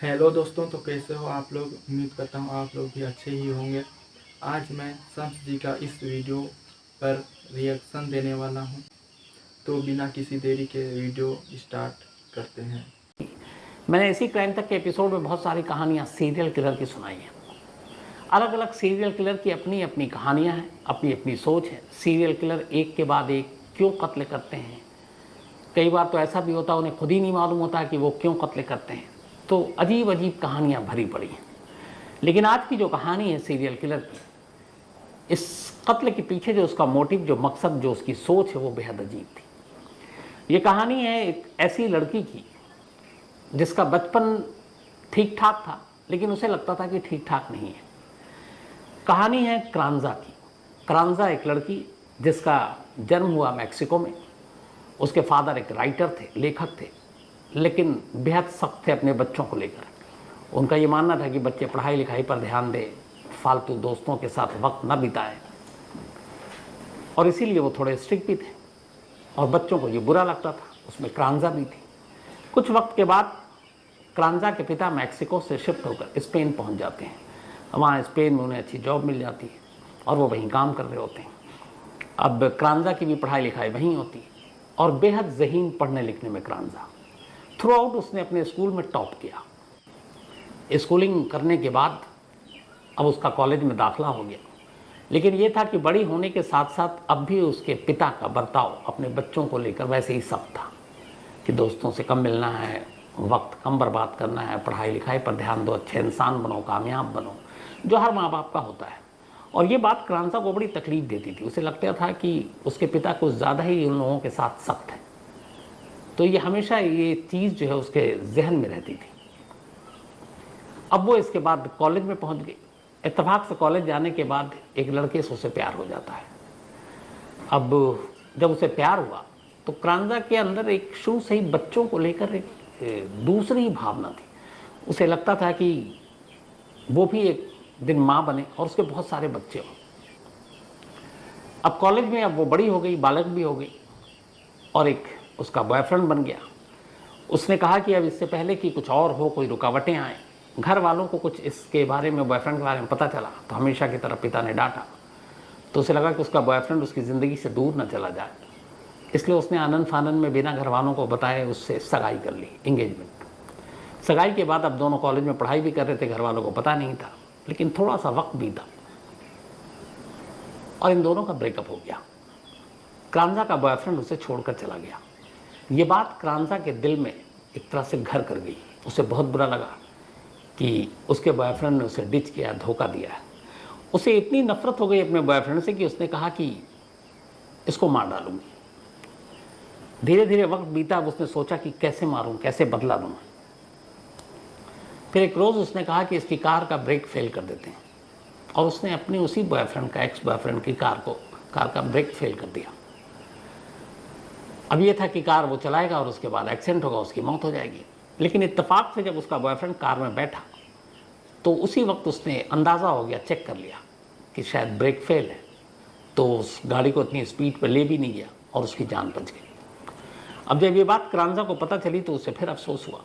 Hello दोस्तों, तो कैसे हो आप लोग। उम्मीद करता हूँ आप लोग भी अच्छे ही होंगे। आज मैं शम्स जी का इस वीडियो पर रिएक्शन देने वाला हूँ, तो बिना किसी देरी के वीडियो स्टार्ट करते हैं। मैंने इसी क्राइम तक के एपिसोड में बहुत सारी कहानियाँ सीरियल किलर की सुनाई हैं। अलग अलग सीरियल किलर की अपनी अपनी कहानियाँ हैं, अपनी अपनी सोच है। सीरियल किलर एक के बाद एक क्यों कत्ल करते हैं, कई बार तो ऐसा भी होता है उन्हें खुद ही नहीं मालूम होता कि वो क्यों कत्ल करते हैं। तो अजीब अजीब कहानियाँ भरी पड़ी हैं। लेकिन आज की जो कहानी है सीरियल किलर की, इस कत्ल के पीछे जो उसका मोटिव, जो मकसद, जो उसकी सोच है, वो बेहद अजीब थी। ये कहानी है एक ऐसी लड़की की जिसका बचपन ठीक ठाक था, लेकिन उसे लगता था कि ठीक ठाक नहीं है। कहानी है क्रांजा की। क्रांजा एक लड़की जिसका जन्म हुआ मैक्सिको में। उसके फादर एक राइटर थे, लेखक थे, लेकिन बेहद सख्त थे अपने बच्चों को लेकर। उनका ये मानना था कि बच्चे पढ़ाई लिखाई पर ध्यान दें, फालतू दोस्तों के साथ वक्त न बिताएं, और इसीलिए वो थोड़े स्ट्रिक्ट भी थे और बच्चों को ये बुरा लगता था। उसमें क्रांजा भी थी। कुछ वक्त के बाद क्रांजा के पिता मैक्सिको से शिफ्ट होकर स्पेन पहुंच जाते हैं। वहाँ स्पेन में उन्हें अच्छी जॉब मिल जाती है और वो वहीं काम कर रहे होते हैं। अब क्रांजा की भी पढ़ाई लिखाई वहीं होती है और बेहद ज़हीन पढ़ने लिखने में क्रांजा। थ्रू आउट उसने अपने स्कूल में टॉप किया। स्कूलिंग करने के बाद अब उसका कॉलेज में दाखिला हो गया। लेकिन ये था कि बड़ी होने के साथ साथ अब भी उसके पिता का बर्ताव अपने बच्चों को लेकर वैसे ही सख्त था कि दोस्तों से कम मिलना है, वक्त कम बर्बाद करना है, पढ़ाई लिखाई पर ध्यान दो, अच्छे इंसान बनो, कामयाब बनो, जो हर माँ बाप का होता है। और ये बात क्रांजा को बड़ी तकलीफ देती थी। उसे लगता था कि उसके पिता कुछ ज़्यादा ही उन लोगों के साथ सख्त है। तो ये हमेशा ये चीज़ जो है उसके जहन में रहती थी। अब वो इसके बाद कॉलेज में पहुंच गई। इत्तेफाक से कॉलेज जाने के बाद एक लड़के से उसे प्यार हो जाता है। अब जब उसे प्यार हुआ तो क्रांजा के अंदर एक शुरू से ही बच्चों को लेकर एक दूसरी भावना थी। उसे लगता था कि वो भी एक दिन माँ बने और उसके बहुत सारे बच्चे हों। अब कॉलेज में अब वो बड़ी हो गई, बालक भी हो गई और एक उसका बॉयफ्रेंड बन गया। उसने कहा कि अब इससे पहले कि कुछ और हो, कोई रुकावटें आए, घर वालों को कुछ इसके बारे में, बॉयफ्रेंड के बारे में पता चला तो हमेशा की तरह पिता ने डांटा। तो उसे लगा कि उसका बॉयफ्रेंड उसकी ज़िंदगी से दूर न चला जाए, इसलिए उसने आनंद फानंद में बिना घर वालों को बताए उससे सगाई कर ली, इंगेजमेंट। सगाई के बाद अब दोनों कॉलेज में पढ़ाई भी कर रहे थे, घर वालों को पता नहीं था। लेकिन थोड़ा सा वक्त बीता और इन दोनों का ब्रेकअप हो गया। क्रांजा का बॉयफ्रेंड उसे छोड़कर चला गया। ये बात क्रांजा के दिल में एक तरह से घर कर गई। उसे बहुत बुरा लगा कि उसके बॉयफ्रेंड ने उसे डिच किया, धोखा दिया है। उसे इतनी नफरत हो गई अपने बॉयफ्रेंड से कि उसने कहा कि इसको मार डालूंगी। धीरे धीरे वक्त बीता। अब उसने सोचा कि कैसे मारूं, कैसे बदला लूँ। फिर एक रोज़ उसने कहा कि इसकी कार का ब्रेक फेल कर देते हैं, और उसने अपनी उसी बॉयफ्रेंड का, एक्स बॉयफ्रेंड की कार का ब्रेक फेल कर दिया। अब ये था कि कार वो चलाएगा और उसके बाद एक्सीडेंट होगा, उसकी मौत हो जाएगी। लेकिन इत्तेफाक से जब उसका बॉयफ्रेंड कार में बैठा तो उसी वक्त उसने अंदाज़ा हो गया, चेक कर लिया कि शायद ब्रेक फेल है, तो उस गाड़ी को इतनी स्पीड पर ले भी नहीं गया और उसकी जान बच गई। अब जब ये बात क्रांजा को पता चली तो उसे फिर अफसोस हुआ।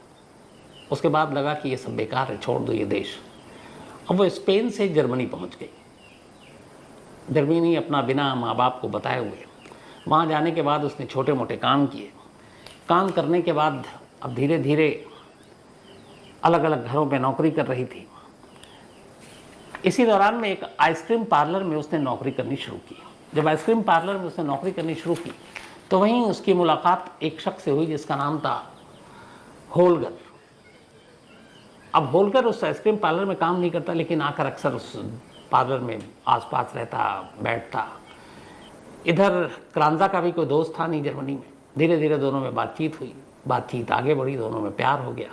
उसके बाद लगा कि ये सब बेकार है, छोड़ दो ये देश। अब वो स्पेन से जर्मनी पहुंच गई। जर्मनी अपना बिना माँ बाप को बताए हुए वहाँ जाने के बाद उसने छोटे मोटे काम किए। काम करने के बाद अब धीरे धीरे अलग अलग घरों में नौकरी कर रही थी। इसी दौरान में एक आइसक्रीम पार्लर में उसने नौकरी करनी शुरू की। जब आइसक्रीम पार्लर में उसने नौकरी करनी शुरू की तो वहीं उसकी मुलाकात एक शख्स से हुई जिसका नाम था होलगर। अब होलगर उस आइसक्रीम पार्लर में काम नहीं करता, लेकिन आकर अक्सर उस पार्लर में आसपास रहता, बैठता। इधर क्रांजा का भी कोई दोस्त था नहीं जर्मनी में। धीरे धीरे दोनों में बातचीत हुई, बातचीत आगे बढ़ी, दोनों में प्यार हो गया।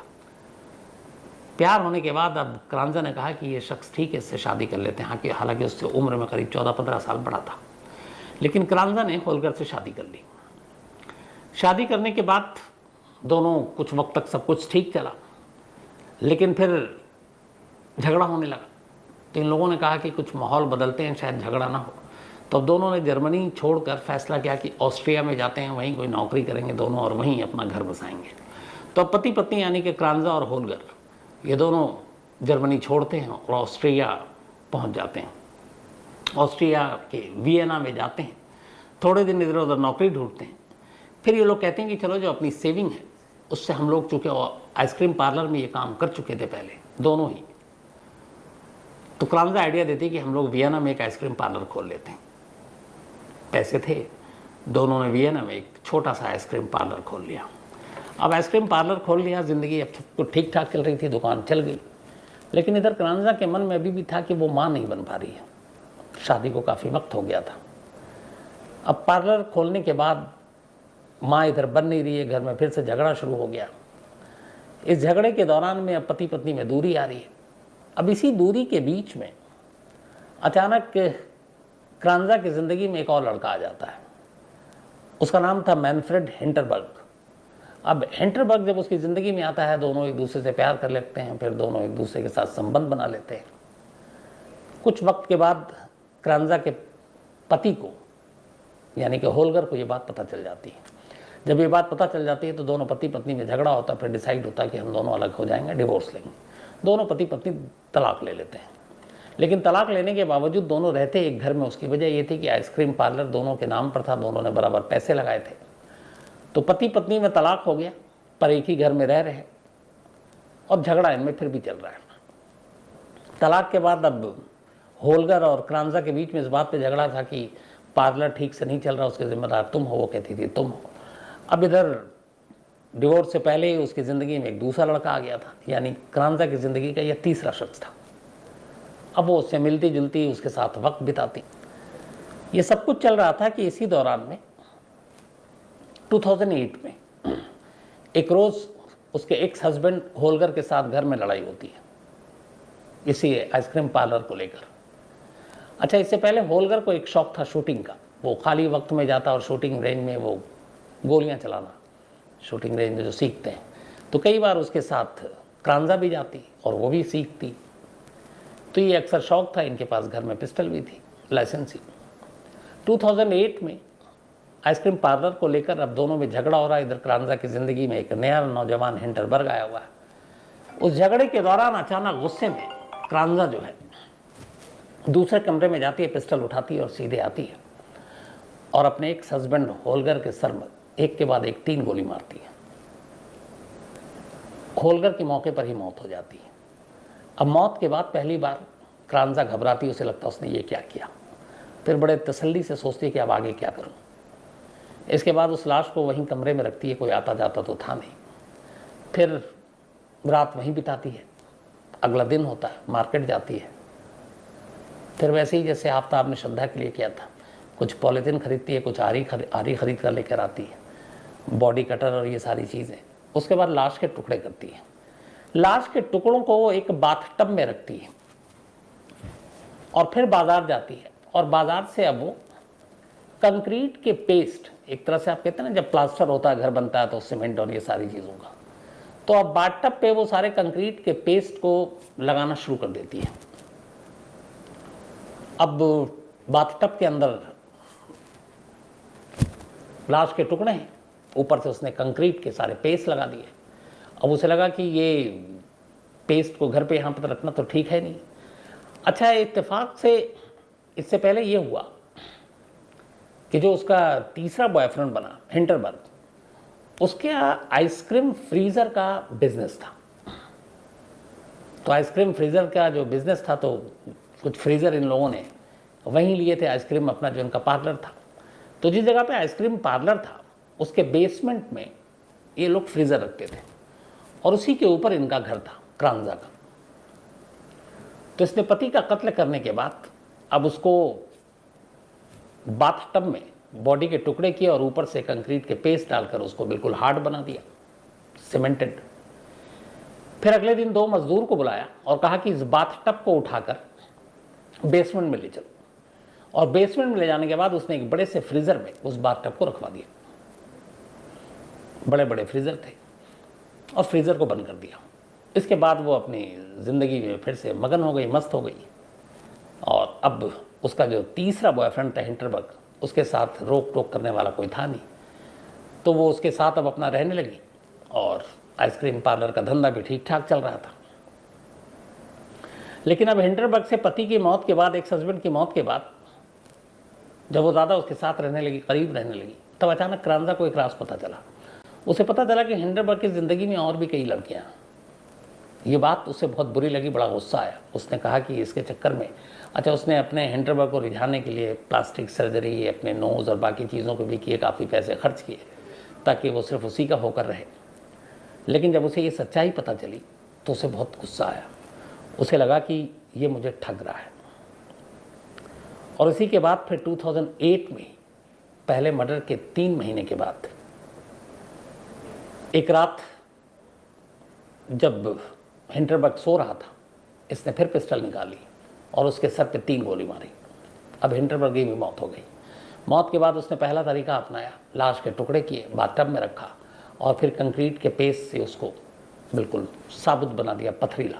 प्यार होने के बाद अब क्रांजा ने कहा कि ये शख्स ठीक है, इससे शादी कर लेते हैं। हालांकि उससे उम्र में करीब 14-15 साल बड़ा था। लेकिन क्रांजा ने होलगर से शादी कर ली। शादी करने के बाद दोनों कुछ वक्त तक सब कुछ ठीक चला, लेकिन फिर झगड़ा होने लगा। तो इन लोगों ने कहा कि कुछ माहौल बदलते हैं, शायद झगड़ा ना हो। तो अब दोनों ने जर्मनी छोड़कर फैसला किया कि ऑस्ट्रिया में जाते हैं, वहीं कोई नौकरी करेंगे दोनों और वहीं अपना घर बसाएंगे। तो अब पति पत्नी यानी कि क्रांजा और होलगर ये दोनों जर्मनी छोड़ते हैं और ऑस्ट्रिया पहुंच जाते हैं। ऑस्ट्रिया के वियना में जाते हैं, थोड़े दिन इधर उधर नौकरी ढूंढते हैं। फिर ये लोग कहते हैं कि चलो जो अपनी सेविंग है उससे हम लोग चूँकि आइसक्रीम पार्लर में ये काम कर चुके थे पहले दोनों ही, तो क्रांजा आइडिया देती है कि हम लोग वियना में एक आइसक्रीम पार्लर खोल लेते हैं। पैसे थे, दोनों ने वियना में एक छोटा सा आइसक्रीम पार्लर खोल लिया। अब आइसक्रीम पार्लर खोल लिया, ज़िंदगी अब सबको ठीक ठाक चल रही थी, दुकान चल गई। लेकिन इधर क्रांजा के मन में अभी भी था कि वो माँ नहीं बन पा रही है, शादी को काफ़ी वक्त हो गया था। अब पार्लर खोलने के बाद माँ इधर बन नहीं रही है, घर में फिर से झगड़ा शुरू हो गया। इस झगड़े के दौरान में अब पति पत्नी में दूरी आ रही है। अब इसी दूरी के बीच में अचानक क्रांजा की ज़िंदगी में एक और लड़का आ जाता है। उसका नाम था मैनफ्रेड हिंटरबर्ग। अब हिंटरबर्ग जब उसकी ज़िंदगी में आता है, दोनों एक दूसरे से प्यार कर लेते हैं, फिर दोनों एक दूसरे के साथ संबंध बना लेते हैं। कुछ वक्त के बाद क्रांजा के पति को यानी कि होलगर को ये बात पता चल जाती है। जब ये बात पता चल जाती है तो दोनों पति पत्नी में झगड़ा होता है। फिर डिसाइड होता है कि हम दोनों अलग हो जाएंगे, डिवोर्स लेंगे। दोनों पति पत्नी तलाक ले लेते हैं। लेकिन तलाक लेने के बावजूद दोनों रहते एक घर में। उसकी वजह ये थी कि आइसक्रीम पार्लर दोनों के नाम पर था, दोनों ने बराबर पैसे लगाए थे। तो पति पत्नी में तलाक हो गया, पर एक ही घर में रह रहे और झगड़ा इनमें फिर भी चल रहा है। तलाक के बाद अब होलगर और क्रांजा के बीच में इस बात पे झगड़ा था कि पार्लर ठीक से नहीं चल रहा, उसके जिम्मेदार तुम हो, वो कहती थी तुम हो। अब इधर डिवोर्स से पहले ही उसकी ज़िंदगी में एक दूसरा लड़का आ गया था, यानी क्रांजा की ज़िंदगी का यह तीसरा शख्स था। अब वो उससे मिलती जुलती, उसके साथ वक्त बिताती। ये सब कुछ चल रहा था कि इसी दौरान में 2008 में एक रोज़ उसके एक्स हस्बैंड होलगर के साथ घर में लड़ाई होती है इसी आइसक्रीम पार्लर को लेकर। अच्छा, इससे पहले होलगर को एक शौक था शूटिंग का। वो खाली वक्त में जाता और शूटिंग रेंज में वो गोलियां चलाना, शूटिंग रेंज में जो सीखते हैं, तो कई बार उसके साथ क्रांजा भी जाती और वो भी सीखती। तो ये अक्सर शौक था। इनके पास घर में पिस्टल भी थी, लाइसेंसी। 2008 में आइसक्रीम पार्लर को लेकर अब दोनों में झगड़ा हो रहा है। इधर क्रांजा की ज़िंदगी में एक नया नौजवान हिंटरबर्ग आया हुआ है। उस झगड़े के दौरान अचानक गुस्से में क्रांजा जो है दूसरे कमरे में जाती है, पिस्टल उठाती है और सीधे आती है और अपने एक हस्बैंड होलगर के सर में एक के बाद एक 3 गोली मारती है। होलगर की मौके पर ही मौत हो जाती है। अब मौत के बाद पहली बार क्रांजा घबराती, उसे लगता उसने ये क्या किया। फिर बड़े तसल्ली से सोचती है कि अब आगे क्या करूं। इसके बाद उस लाश को वहीं कमरे में रखती है, कोई आता जाता तो था नहीं। फिर रात वहीं बिताती है। अगला दिन होता है, मार्केट जाती है। फिर वैसे ही जैसे आफ्ताब ने श्रद्धा के लिए किया था, कुछ पॉलीथीन खरीदती है, कुछ आरी खरीद कर लेकर आती है, बॉडी कटर और ये सारी चीज़ें। उसके बाद लाश के टुकड़े करती है। लाश के टुकड़ों को वो एक बाथटब में रखती है और फिर बाजार जाती है और बाजार से अब वो कंक्रीट के पेस्ट, एक तरह से आप कहते हैं ना जब प्लास्टर होता है, घर बनता है तो सीमेंट और ये सारी चीज़ों का, तो अब बाथटब पे वो सारे कंक्रीट के पेस्ट को लगाना शुरू कर देती है। अब बाथटब के अंदर लाश के टुकड़े हैं, ऊपर से उसने कंक्रीट के सारे पेस्ट लगा दिए। अब उसे लगा कि ये पेस्ट को घर पे यहाँ पर रखना तो ठीक है नहीं। अच्छा, इत्तेफाक से इससे पहले ये हुआ कि जो उसका तीसरा बॉयफ्रेंड बना हिंटरबर्ग, उसके आइसक्रीम फ्रीज़र का बिजनेस था। तो आइसक्रीम फ्रीज़र का जो बिजनेस था, तो कुछ फ्रीज़र इन लोगों ने वहीं लिए थे, आइसक्रीम अपना जो इनका पार्लर था। तो जिस जगह पे आइसक्रीम पार्लर था उसके बेसमेंट में ये लोग फ्रीज़र रखते थे और उसी के ऊपर इनका घर था क्रांजा का। तो इसने पति का कत्ल करने के बाद अब उसको बाथटब में बॉडी के टुकड़े किए और ऊपर से कंक्रीट के पेस्ट डालकर उसको बिल्कुल हार्ड बना दिया, सीमेंटेड। फिर अगले दिन 2 मजदूर को बुलाया और कहा कि इस बाथटब को उठाकर बेसमेंट में ले चलो। और बेसमेंट में ले जाने के बाद उसने एक बड़े से फ्रीज़र में उस बाथटब को रखवा दिया। बड़े बड़े फ्रीज़र थे और फ्रीज़र को बंद कर दिया। इसके बाद वो अपनी ज़िंदगी में फिर से मगन हो गई, मस्त हो गई। और अब उसका जो तीसरा बॉयफ्रेंड था हिंटरबर्ग, उसके साथ रोक टोक करने वाला कोई था नहीं। तो वो उसके साथ अब अपना रहने लगी और आइसक्रीम पार्लर का धंधा भी ठीक ठाक चल रहा था। लेकिन अब हिंडरबर्ग से पति की मौत के बाद, एक्स हस्बैंड की मौत के बाद, जब वो ज़्यादा उसके साथ रहने लगी, करीब रहने लगी, तब अचानक क्रांजा को एक राज पता चला। उसे पता चला कि हिंडरबर्ग की ज़िंदगी में और भी कई लड़कियां हैं। ये बात उसे बहुत बुरी लगी, बड़ा गुस्सा आया। उसने कहा कि इसके चक्कर में, अच्छा, उसने अपने हिंडरबर्ग को रिझाने के लिए प्लास्टिक सर्जरी, अपने नोज़ और बाकी चीज़ों को भी किए, काफ़ी पैसे खर्च किए ताकि वो सिर्फ उसी का होकर रहे। लेकिन जब उसे ये सच्चाई पता चली तो उसे बहुत गुस्सा आया। उसे लगा कि ये मुझे ठग रहा है। और इसी के बाद फिर 2008 में, पहले मर्डर के 3 महीने के बाद, एक रात जब हिंडरबर्ग सो रहा था, इसने फिर पिस्टल निकाली और उसके सर पे 3 गोली मारी। अब हिंडरबर्ग की भी मौत हो गई। मौत के बाद उसने पहला तरीका अपनाया, लाश के टुकड़े किए, बाथटब में रखा और फिर कंक्रीट के पेस्ट से उसको बिल्कुल साबुत बना दिया, पथरीला।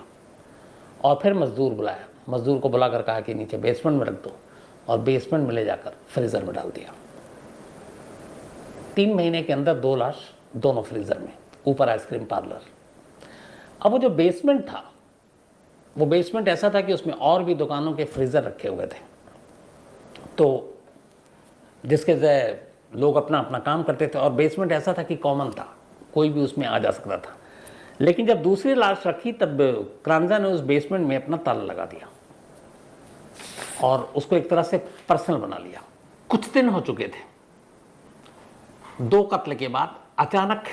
और फिर मजदूर बुलाया, मजदूर को बुलाकर कहा कि नीचे बेसमेंट में रख दो, और बेसमेंट में ले जाकर फ्रीज़र में डाल दिया। 3 महीने के अंदर 2 लाश, दोनों फ्रीज़र में, ऊपर आइसक्रीम पार्लर। अब वो जो बेसमेंट था, वो बेसमेंट ऐसा था कि उसमें और भी दुकानों के फ्रीज़र रखे हुए थे, तो जिसके जरिए लोग अपना अपना काम करते थे। और बेसमेंट ऐसा था कि कॉमन था, कोई भी उसमें आ जा सकता था। लेकिन जब दूसरी लाश रखी तब क्रांजा ने उस बेसमेंट में अपना ताला लगा दिया और उसको एक तरह से पर्सनल बना लिया। कुछ दिन हो चुके थे, 2 कत्ल के बाद अचानक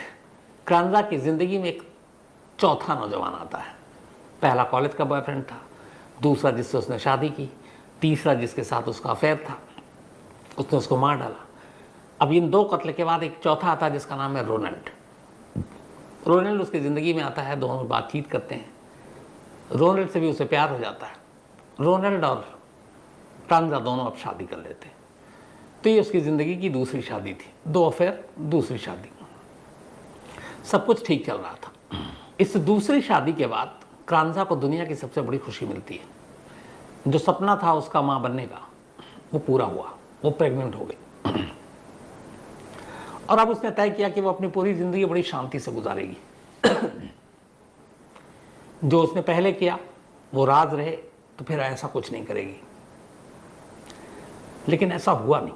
क्रांजा की ज़िंदगी में एक चौथा नौजवान आता है। पहला कॉलेज का बॉयफ्रेंड था, दूसरा जिससे उसने शादी की, तीसरा जिसके साथ उसका अफेयर था, उसने उसको मार डाला। अब इन 2 कत्ल के बाद एक चौथा आता है जिसका नाम है रोनाल्ड। रोनाल्ड उसकी ज़िंदगी में आता है, दोनों बातचीत करते हैं। रोनाल्ड से भी उसे प्यार हो जाता है। रोनाल्ड और क्रांजा दोनों अब शादी कर लेते हैं। तो ये उसकी ज़िंदगी की दूसरी शादी थी, 2 अफेयर, दूसरी शादी, सब कुछ ठीक चल रहा था। इस दूसरी शादी के बाद क्रांजा को दुनिया की सबसे बड़ी खुशी मिलती है। जो सपना था उसका माँ बनने का, वो पूरा हुआ, वो प्रेग्नेंट हो गई। और अब उसने तय किया कि वो अपनी पूरी ज़िंदगी बड़ी शांति से गुजारेगी। जो उसने पहले किया वो राज रहे, तो फिर ऐसा कुछ नहीं करेगी। लेकिन ऐसा हुआ नहीं।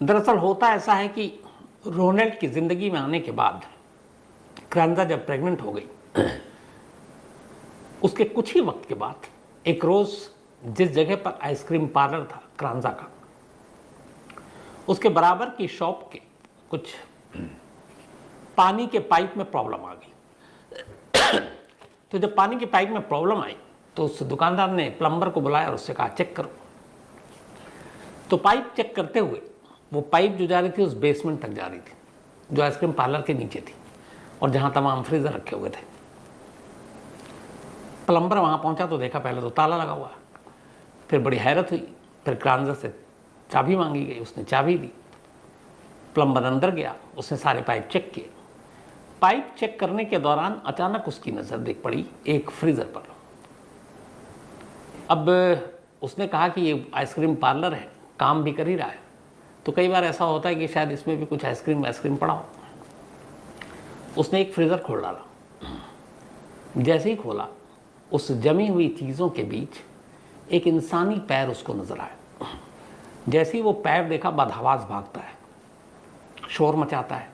दरअसल होता ऐसा है कि रोनाल्ड की ज़िंदगी में आने के बाद क्रांजा जब प्रेग्नेंट हो गई, उसके कुछ ही वक्त के बाद एक रोज़ जिस जगह पर आइसक्रीम पार्लर था क्रांजा का, उसके बराबर की शॉप के कुछ पानी के पाइप में प्रॉब्लम आ गई। तो जब पानी के पाइप में प्रॉब्लम आई तो उस दुकानदार ने प्लम्बर को बुलाया और उससे कहा चेक करो। तो पाइप चेक करते हुए वो पाइप जो जा रही थी उस बेसमेंट तक जा रही थी, जो आइसक्रीम पार्लर के नीचे थी और जहां तमाम फ्रीजर रखे हुए थे। प्लम्बर वहां पहुंचा तो देखा पहले तो ताला लगा हुआ, फिर बड़ी हैरत हुई। फिर क्रांजा से चाबी मांगी गई, उसने चाबी दी। प्लम्बर अंदर गया, उसने सारे पाइप चेक किए। पाइप चेक करने के दौरान अचानक उसकी नज़र देख पड़ी एक फ्रीज़र पर। अब उसने कहा कि ये आइसक्रीम पार्लर है, काम भी कर ही रहा है, तो कई बार ऐसा होता है कि शायद इसमें भी कुछ आइसक्रीम पड़ा हो। उसने एक फ्रीज़र खोल डाला। जैसे ही खोला, उस जमी हुई चीज़ों के बीच एक इंसानी पैर उसको नज़र आया। जैसे ही वो पैर देखा, बदहवास भागता है, शोर मचाता है।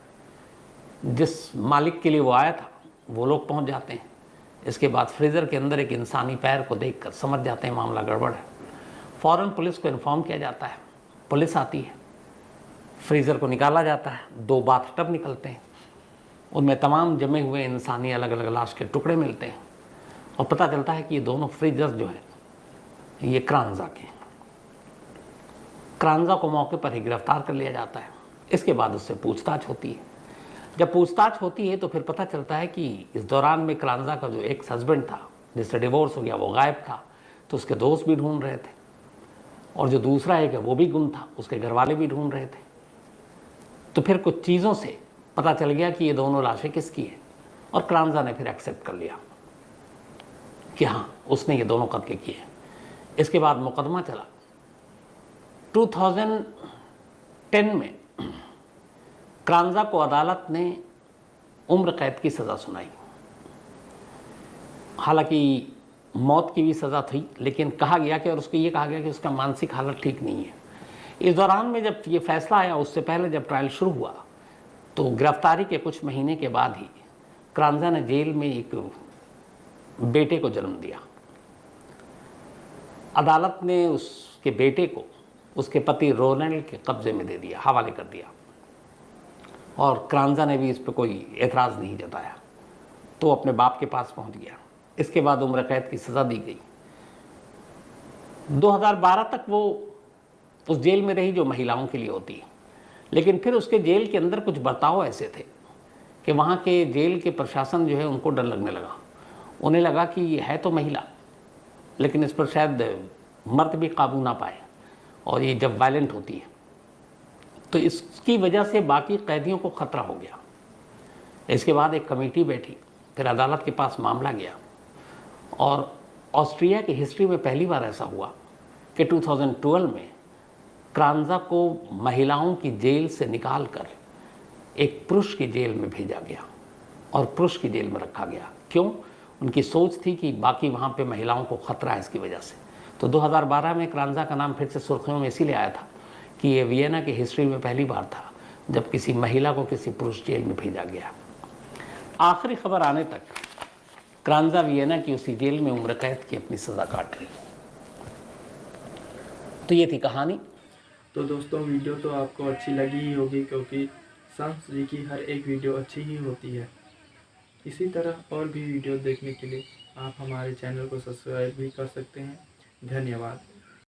जिस मालिक के लिए वो आया था वो लोग पहुंच जाते हैं। इसके बाद फ्रीज़र के अंदर एक इंसानी पैर को देखकर समझ जाते हैं मामला गड़बड़ है। फ़ौरन पुलिस को इन्फॉर्म किया जाता है। पुलिस आती है, फ्रीज़र को निकाला जाता है। 2 बाथटब निकलते हैं, उनमें तमाम जमे हुए इंसानी अलग अलग लाश के टुकड़े मिलते हैं और पता चलता है कि ये दोनों फ्रीज़र जो है ये क्रांजा के हैं। क्रांजा को मौके पर ही गिरफ्तार कर लिया जाता है। इसके बाद उससे पूछताछ होती है। जब पूछताछ होती है तो फिर पता चलता है कि इस दौरान में क्रांजा का जो एक्स हस्बैंड था, जिससे डिवोर्स हो गया, वो गायब था। तो उसके दोस्त भी ढूंढ रहे थे और जो दूसरा है कि वो भी गुम था, उसके घर वाले भी ढूंढ रहे थे। तो फिर कुछ चीज़ों से पता चल गया कि ये दोनों लाशें किसकी हैं और क्रांजा ने फिर एक्सेप्ट कर लिया कि हाँ, उसने ये दोनों कत्ल किए। इसके बाद मुकदमा चला। 2010 में क्रांजा को अदालत ने उम्र कैद की सज़ा सुनाई। हालांकि मौत की भी सज़ा थी, लेकिन कहा गया कि, और उसको ये कहा गया कि उसका मानसिक हालत ठीक नहीं है। इस दौरान में जब ये फैसला आया, उससे पहले जब ट्रायल शुरू हुआ, तो गिरफ्तारी के कुछ महीने के बाद ही क्रांजा ने जेल में एक बेटे को जन्म दिया। अदालत ने उसके बेटे को उसके पति रोनेल्ड के कब्जे में दे दिया, हवाले कर दिया, और क्रांजा ने भी इस पर कोई एतराज़ नहीं जताया, तो अपने बाप के पास पहुंच गया। इसके बाद उम्र कैद की सज़ा दी गई। 2012 तक वो उस जेल में रही जो महिलाओं के लिए होती है, लेकिन फिर उसके जेल के अंदर कुछ बर्ताव ऐसे थे कि वहाँ के जेल के प्रशासन जो है उनको डर लगने लगा। उन्हें लगा कि ये है तो महिला, लेकिन इस पर शायद मर्द भी काबू ना पाए, और ये जब वायलेंट होती है तो इसकी वजह से बाकी कैदियों को ख़तरा हो गया। इसके बाद एक कमेटी बैठी, फिर अदालत के पास मामला गया, और ऑस्ट्रिया की हिस्ट्री में पहली बार ऐसा हुआ कि 2012 में क्रांजा को महिलाओं की जेल से निकालकर एक पुरुष की जेल में भेजा गया और पुरुष की जेल में रखा गया। क्यों? उनकी सोच थी कि बाकी वहाँ पे महिलाओं को ख़तरा है इसकी वजह से। तो 2012 में क्रांजा का नाम फिर से सुर्खियों में इसीलिए आया था कि ये वियना की हिस्ट्री में पहली बार था जब किसी महिला को किसी पुरुष जेल में भेजा गया। आखिरी खबर आने तक क्रांजा वियना की उसी जेल में उम्र कैद की अपनी सज़ा काट रही। तो ये थी कहानी। तो दोस्तों, वीडियो तो आपको अच्छी लगी ही होगी, क्योंकि शम्स जी की हर एक वीडियो अच्छी ही होती है। इसी तरह और भी वीडियो देखने के लिए आप हमारे चैनल को सब्सक्राइब भी कर सकते हैं। धन्यवाद।